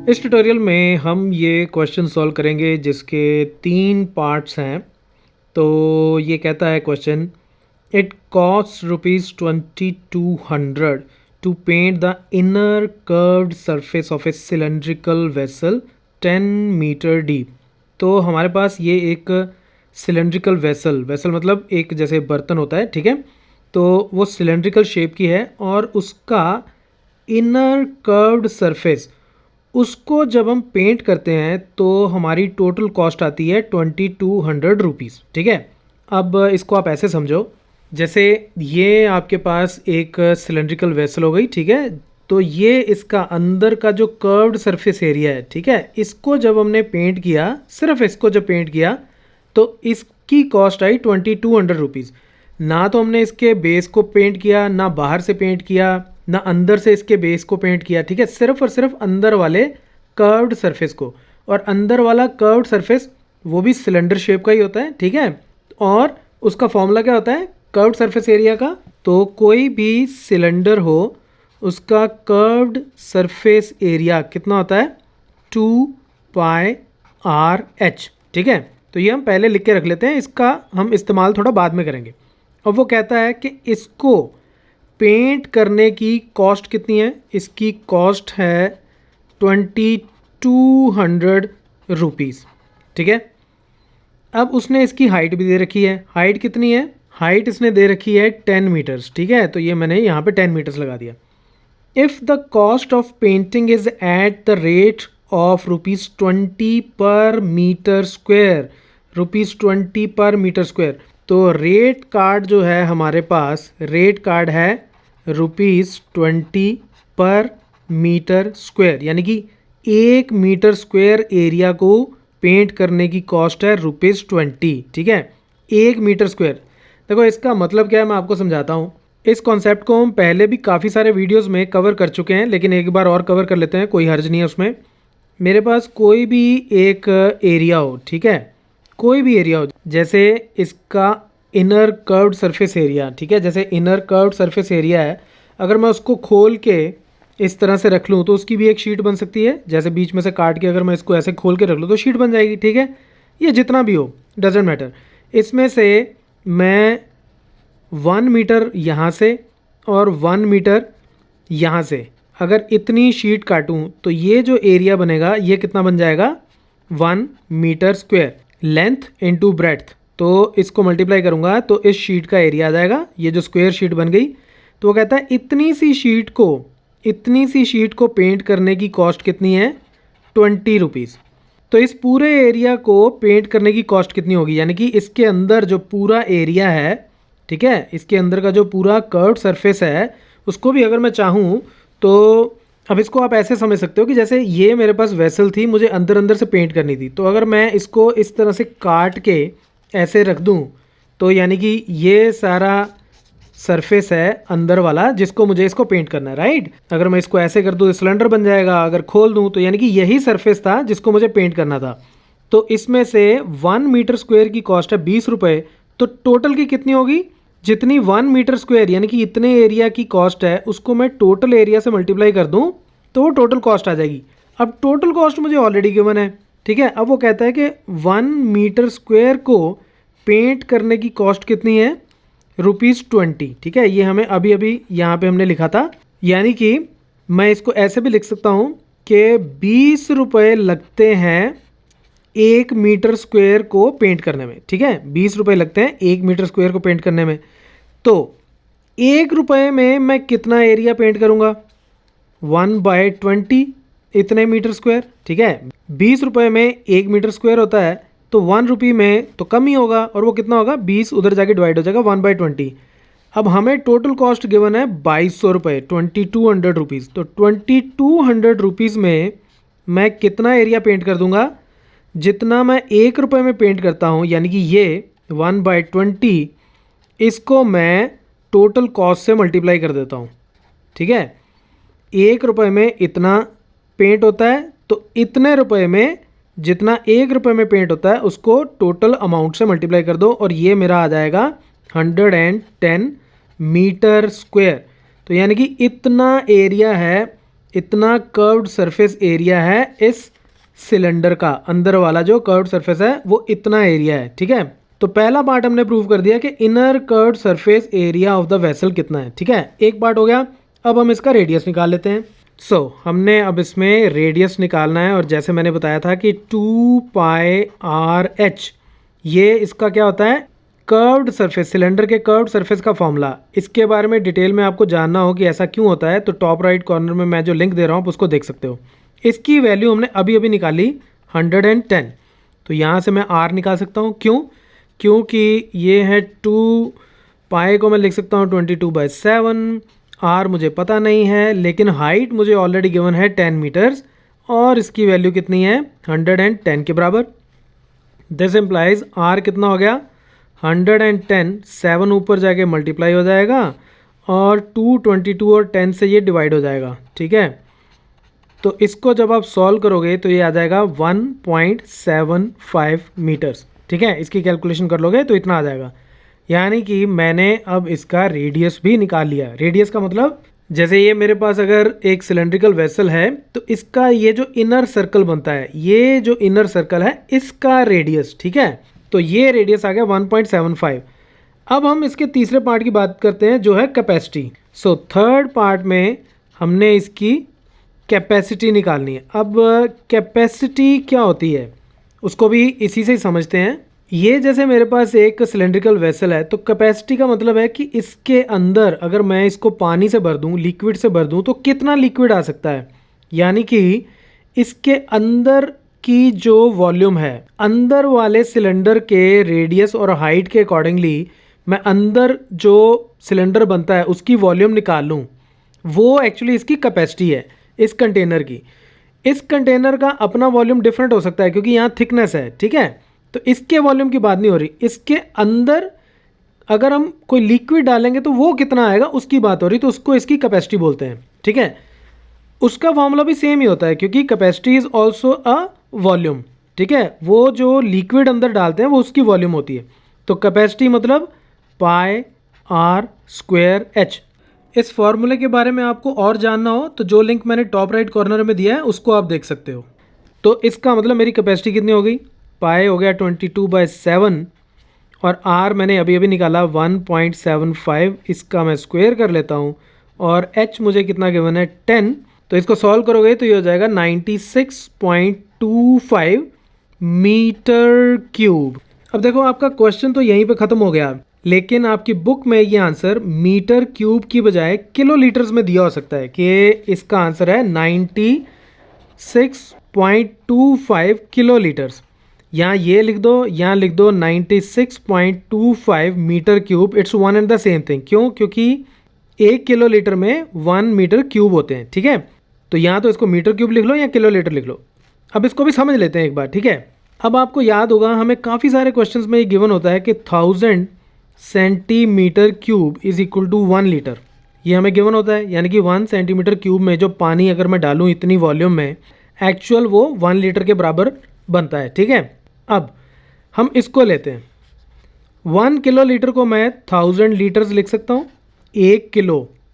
इस ट्यूटोरियल में हम ये क्वेश्चन सॉल्व करेंगे जिसके 3 पार्ट्स हैं। तो ये कहता है question, it cost ₹2200 to paint the inner curved surface of a cylindrical vessel 10 metre deep. तो हमारे पास ये एक सिलेंड्रिकल वेसल मतलब एक जैसे बर्तन होता है, ठीक है। तो वो सिलेंड्रिकल शेप की है और उसका इनर कर्व्ड सरफेस, उसको जब हम पेंट करते हैं तो हमारी टोटल कॉस्ट आती है ₹2200, ठीक है। अब इसको आप ऐसे समझो, जैसे ये आपके पास एक सिलेंड्रिकल वेसल हो गई, ठीक है। तो ये इसका अंदर का जो कर्व्ड सरफेस एरिया है, ठीक है, इसको जब हमने पेंट किया, सिर्फ इसको जब पेंट किया तो इसकी कॉस्ट आई ₹2200। ना तो हमने इसके बेस को पेंट किया, ना बाहर से पेंट किया, ना अंदर से इसके बेस को पेंट किया, ठीक है। सिर्फ और सिर्फ अंदर वाले कर्व्ड सरफेस को, और अंदर वाला कर्व्ड सरफेस वो भी सिलेंडर शेप का ही होता है, ठीक है। और उसका फॉर्मूला क्या होता है कर्व्ड सरफेस एरिया का? तो कोई भी सिलेंडर हो उसका कर्व्ड सरफेस एरिया कितना होता है? 2πr/h, ठीक है। तो ये हम पहले लिख के रख लेते हैं, इसका हम इस्तेमाल थोड़ा बाद में करेंगे। अब वो कहता है कि इसको पेंट करने की कॉस्ट कितनी है? इसकी कॉस्ट है ₹2200, ठीक है। अब उसने इसकी हाइट भी दे रखी है। हाइट कितनी है? हाइट इसने दे रखी है 10 मीटर्स, ठीक है। तो ये मैंने यहाँ पे 10 मीटर्स लगा दिया। If the cost of painting is at the rate of ₹20 पर मीटर स्क्वायर, ₹20 पर मीटर स्क्वायर, तो रेट कार्ड जो है हमारे पास, रेट कार्ड है ₹20 पर मीटर स्क्वायर, यानी कि 1 मीटर स्क्वायर एरिया को पेंट करने की कॉस्ट है ₹20, ठीक है। 1 मीटर स्क्वायर। देखो इसका मतलब क्या है, मैं आपको समझाता हूँ। इस कॉन्सेप्ट को हम पहले भी काफ़ी सारे वीडियोस में कवर कर चुके हैं, लेकिन एक बार और कवर कर लेते हैं, कोई हर्ज नहीं है उसमें। मेरे पास कोई भी एक एरिया हो, ठीक है, कोई भी एरिया हो, जैसे इसका इनर कर्व्ड सरफेस एरिया, ठीक है, जैसे इनर कर्व्ड सरफेस एरिया है, अगर मैं उसको खोल के इस तरह से रख लूँ तो उसकी भी एक शीट बन सकती है। जैसे बीच में से काट के अगर मैं इसको ऐसे खोल के रख लूँ तो शीट बन जाएगी, ठीक है। ये जितना भी हो डजेंट मैटर। इसमें से मैं 1 मीटर यहाँ से और 1 मीटर यहाँ से अगर इतनी शीट काटूँ तो ये जो एरिया बनेगा ये कितना बन जाएगा? 1 metre square, length into breadth. तो इसको मल्टीप्लाई करूँगा तो इस शीट का एरिया आ जाएगा, ये जो स्क्वायर शीट बन गई। तो वो कहता है इतनी सी शीट को पेंट करने की कॉस्ट कितनी है? ₹20। तो इस पूरे एरिया को पेंट करने की कॉस्ट कितनी होगी? यानी कि इसके अंदर जो पूरा एरिया है, ठीक है, इसके अंदर का जो पूरा कर्व्ड सरफेस है, उसको भी अगर मैं चाहूँ तो अब इसको आप ऐसे समझ सकते हो कि जैसे ये मेरे पास वेसल थी, मुझे अंदर अंदर से पेंट करनी थी। तो अगर मैं इसको इस तरह से काट के ऐसे रख दूँ तो यानी कि ये सारा सरफेस है अंदर वाला जिसको मुझे इसको पेंट करना है, राइट। अगर मैं इसको ऐसे कर दूँ तो सिलेंडर बन जाएगा, अगर खोल दूँ तो यानी कि यही सरफेस था जिसको मुझे पेंट करना था। तो इसमें से 1 मीटर स्क्वायर की कॉस्ट है ₹20। तो टोटल की कितनी होगी? जितनी 1 मीटर स्क्वायर यानी कि इतने एरिया की कॉस्ट है, उसको मैं टोटल एरिया से मल्टीप्लाई कर दूँ तो वो टोटल कॉस्ट आ जाएगी। अब टोटल कॉस्ट मुझे ऑलरेडी गिवन है, ठीक है। अब वो कहता है कि 1 मीटर स्क्वायर को पेंट करने की कॉस्ट कितनी है? ₹20, ठीक है। ये हमें अभी अभी यहाँ पे हमने लिखा था, यानी कि मैं इसको ऐसे भी लिख सकता हूँ कि ₹20 लगते हैं 1 मीटर स्क्वायर को पेंट करने में, ठीक है। ₹20 लगते हैं 1 मीटर स्क्वायर को पेंट करने में। तो ₹1 में मैं कितना एरिया पेंट करूँगा? 1/20 इतने मीटर स्क्वायर, ठीक है। ₹20 में 1 मीटर स्क्वायर होता है तो ₹1 में तो कम ही होगा, और वो कितना होगा? 20 उधर जाके डिवाइड हो जाएगा 1/20। अब हमें टोटल कॉस्ट गिवन है ₹2200, ₹2200। तो ₹2200 में मैं कितना एरिया पेंट कर दूंगा? जितना मैं ₹1 में पेंट करता हूँ, यानी कि ये 1/20, इसको मैं टोटल कॉस्ट से मल्टीप्लाई कर देता हूँ, ठीक है। ₹1 में इतना पेंट होता है, तो इतने रुपए में जितना ₹1 में पेंट होता है उसको टोटल अमाउंट से मल्टीप्लाई कर दो, और ये मेरा आ जाएगा 110 मीटर स्क्वायर। तो यानी कि इतना एरिया है इतना कर्व्ड सरफेस एरिया है इस सिलेंडर का, अंदर वाला जो कर्व्ड सरफेस है वो इतना एरिया है, ठीक है। तो पहला पार्ट हमने प्रूव कर दिया कि inner curved surface area of the vessel कितना है, ठीक है, एक पार्ट हो गया। अब हम इसका रेडियस निकाल लेते हैं। हमने अब इसमें रेडियस निकालना है, और जैसे मैंने बताया था कि 2πr(h) ये इसका क्या होता है, कर्व्ड सरफेस, सिलेंडर के कर्व्ड सरफेस का फॉर्मूला। इसके बारे में डिटेल में आपको जानना हो कि ऐसा क्यों होता है, तो टॉप राइट कॉर्नर में मैं जो लिंक दे रहा हूँ आप उसको देख सकते हो। इसकी वैल्यू हमने अभी अभी निकाली 110। तो यहाँ से मैं r निकाल सकता हूँ, क्योंकि ये है 2π को मैं लिख सकता हूँ 22/7। r मुझे पता नहीं है, लेकिन हाइट मुझे ऑलरेडी गिवन है 10 मीटर्स, और इसकी वैल्यू कितनी है 110 के बराबर। दिस इम्प्लाइज r कितना हो गया 110, 7 ऊपर जाके मल्टीप्लाई हो जाएगा, और 222 और 10 से ये डिवाइड हो जाएगा, ठीक है। तो इसको जब आप सॉल्व करोगे तो ये आ जाएगा 1.75 मीटर्स, ठीक है। इसकी कैलकुलेशन कर लोगे तो इतना आ जाएगा, यानी कि मैंने अब इसका रेडियस भी निकाल लिया। रेडियस का मतलब, जैसे ये मेरे पास अगर एक सिलेंड्रिकल वेसल है तो इसका ये जो इनर सर्कल बनता है, ये जो इनर सर्कल है इसका रेडियस, ठीक है। तो ये रेडियस आ गया 1.75। अब हम इसके तीसरे पार्ट की बात करते हैं जो है कैपेसिटी। थर्ड पार्ट में हमने इसकी कैपेसिटी निकालनी है। अब कैपेसिटी क्या होती है उसको भी इसी से ही समझते हैं। ये जैसे मेरे पास एक सिलेंड्रिकल वेसल है, तो कैपेसिटी का मतलब है कि इसके अंदर अगर मैं इसको पानी से भर दूं, लिक्विड से भर दूं, तो कितना लिक्विड आ सकता है, यानी कि इसके अंदर की जो वॉल्यूम है, अंदर वाले सिलेंडर के रेडियस और हाइट के अकॉर्डिंगली मैं अंदर जो सिलेंडर बनता है उसकी वॉल्यूम निकाल लूँ, वो एक्चुअली इसकी कैपेसिटी है इस कंटेनर की। इस कंटेनर का अपना वॉल्यूम डिफरेंट हो सकता है क्योंकि यहाँ थिकनेस है, ठीक है। तो इसके वॉल्यूम की बात नहीं हो रही, इसके अंदर अगर हम कोई लिक्विड डालेंगे तो वो कितना आएगा उसकी बात हो रही, तो उसको इसकी कैपेसिटी बोलते हैं, ठीक है। उसका फॉर्मूला भी सेम ही होता है क्योंकि capacity is also a volume, ठीक है। वो जो लिक्विड अंदर डालते हैं वो उसकी वॉल्यूम होती है। तो कैपेसिटी मतलब πr²h। इस फॉर्मूले के बारे में आपको और जानना हो तो जो लिंक मैंने टॉप राइट कॉर्नर में दिया है उसको आप देख सकते हो। तो इसका मतलब मेरी कैपेसिटी कितनी हो गई, पाई हो गया 22/7, और r मैंने अभी अभी निकाला 1.75, इसका मैं स्क्वायर कर लेता हूँ, और h मुझे कितना गिवन है 10। तो इसको सॉल्व करोगे तो ये हो जाएगा 96.25 मीटर क्यूब। अब देखो आपका क्वेश्चन तो यहीं पे ख़त्म हो गया, लेकिन आपकी बुक में ये आंसर मीटर क्यूब की बजाय किलो लीटर्स में दिया हो सकता है कि इसका आंसर है 96.25 किलो लीटर्स। यहाँ ये लिख दो, यहाँ लिख दो 96.25 metre cube, it's one and the same thing. क्यों? क्योंकि 1 किलो लीटर में 1 मीटर क्यूब होते हैं, ठीक है। तो यहाँ तो इसको मीटर क्यूब लिख लो या किलो लीटर लिख लो। अब इसको भी समझ लेते हैं एक बार, ठीक है। अब आपको याद होगा हमें काफ़ी सारे क्वेश्चंस में ये गिवन होता है कि 1000 centimetre cube is equal to 1 litre, ये हमें गिवन होता है। यानी कि 1 सेंटीमीटर क्यूब में जो पानी अगर मैं डालूँ इतनी वॉल्यूम में, एक्चुअल वो 1 लीटर के बराबर बनता है, ठीक है। अब हम इसको लेते हैं, 1 किलो लीटर को मैं 1000 लीटर्स लिख सकता हूँ। 1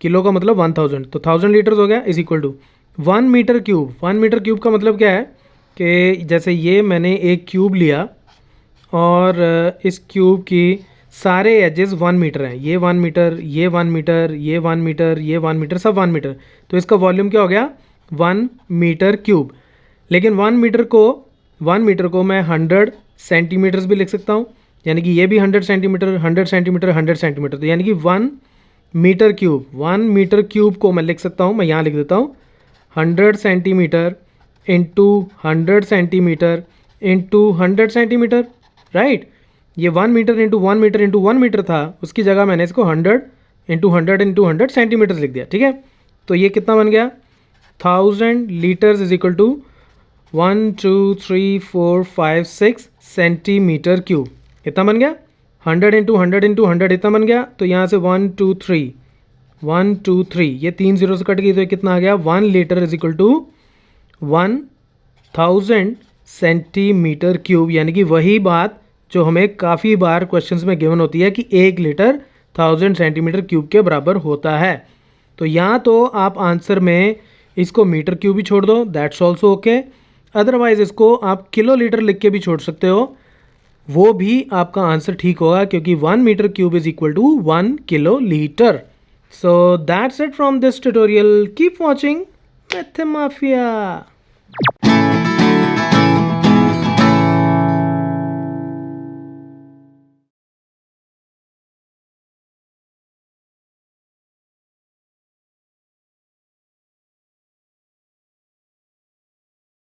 किलो का मतलब 1000, तो 1000 लीटर्स हो गया is equal to 1 metre cube. 1 metre cube का मतलब क्या है कि जैसे ये मैंने एक क्यूब लिया और इस क्यूब की सारे एजेस 1 मीटर हैं, ये 1 मीटर, ये 1 मीटर, ये 1 मीटर, ये 1 मीटर, सब 1 मीटर। तो इसका वॉल्यूम क्या हो गया 1 मीटर क्यूब। लेकिन 1 मीटर को मैं 100 सेंटीमीटर्स भी लिख सकता हूँ, यानी कि ये भी 100 सेंटीमीटर, 100 सेंटीमीटर, 100 सेंटीमीटर। तो यानी कि 1 मीटर क्यूब को मैं लिख सकता हूँ, मैं यहाँ लिख देता हूँ 100 centimetre into 100 centimetre into 100 centimetre, right. ये 1 metre into 1 metre into 1 metre था, उसकी जगह मैंने इसको 100 इंटू 100 इंटू 100 सेंटीमीटर लिख दिया, ठीक है। तो ये कितना बन गया 1000 litres is equal to 1 2 3 4 5 6 centimetre cube. कितना बन गया 100 इंटू 100 इंटू 100 इतना बन गया। तो यहाँ से 1 2 3 ये 3 जीरो से कट गई, तो कितना आ गया 1 litre is equal to 1000 centimetre cube. यानी कि वही बात जो हमें काफ़ी बार क्वेश्चंस में गिवन होती है कि 1 लीटर 1000 सेंटीमीटर क्यूब के बराबर होता है। तो यहाँ तो आप आंसर में इसको मीटर क्यूब भी छोड़ दो, दैट्स ऑल्सो ओके। अदरवाइज इसको आप किलो लीटर लिख के भी छोड़ सकते हो, वो भी आपका आंसर ठीक होगा, क्योंकि 1 metre cube is equal to 1 kilo litre. So that's it from this tutorial, keep watching Math mafia.